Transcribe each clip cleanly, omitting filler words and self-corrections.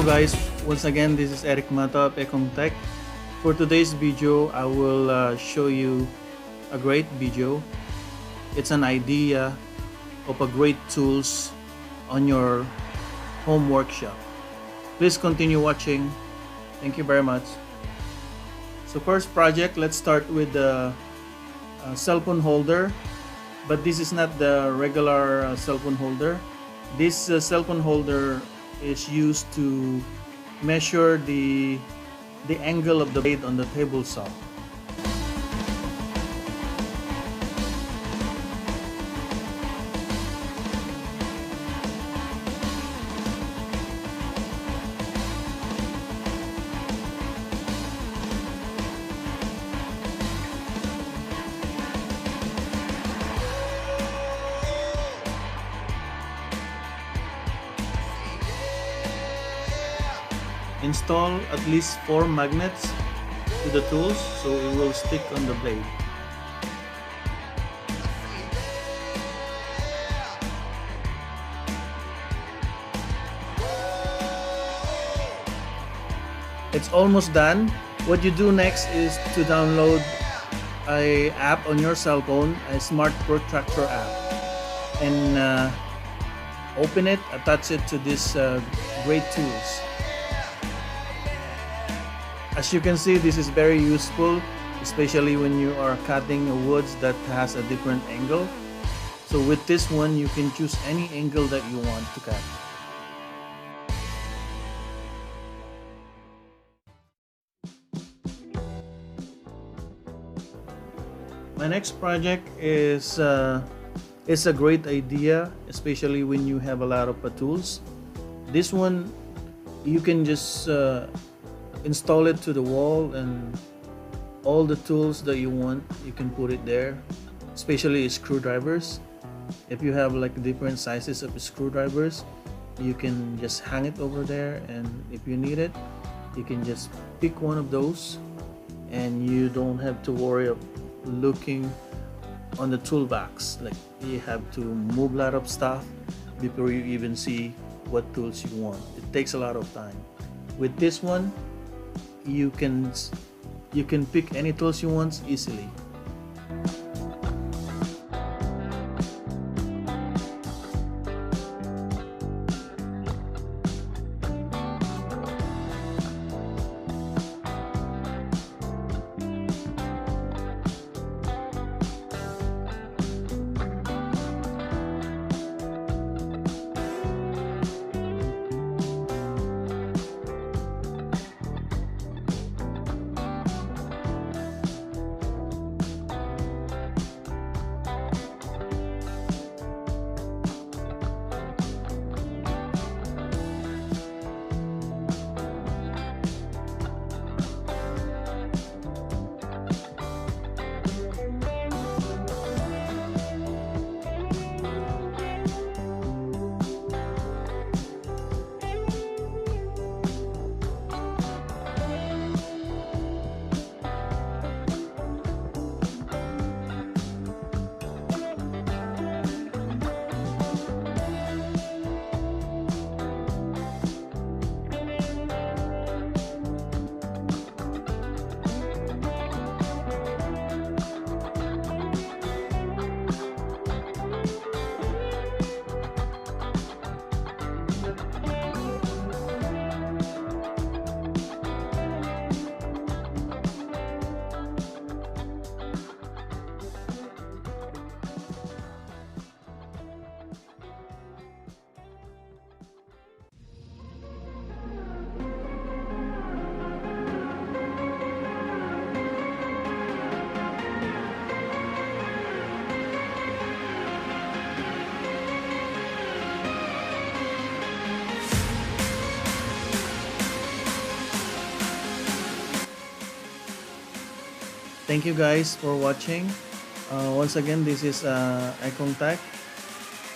guys, once again this is Eric Mata of Ekong Tech. For today's video, I will show you a great video. It's an idea of a great tools on your home workshop. Please continue watching. Thank you very much. So first project, let's start with the cell phone holder, but this is not the regular cell phone holder. This cell phone holder is used to measure the angle of the blade on the table saw. Install at least 4 magnets to the tools so it will stick on the blade. It's almost done. What you do next is to download an app on your cell phone, a smart protractor app, and open it, attach it to this great tools. As you can see, this is very useful, especially when you are cutting woods that has a different angle. So with this one, you can choose any angle that you want to cut. My next project is a great idea, especially when you have a lot of tools. This one, you can just install it to the wall, and all the tools that you want, you can put it there, especially screwdrivers. If you have like different sizes of screwdrivers, you can just hang it over there, and if you need it, you can just pick one of those, and you don't have to worry of looking on the toolbox. Like, you have to move a lot of stuff before you even see what tools you want. It takes a lot of time. With this one, you can pick any tools you want easily. Thank you guys for watching. Once again, this is Ekong Tech.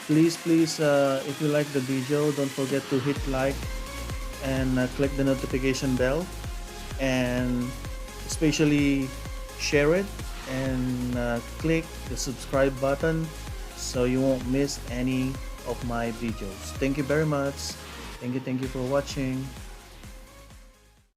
Please, if you like the video, don't forget to hit like and click the notification bell, and especially share it and click the subscribe button so you won't miss any of my videos. Thank you very much. Thank you for watching.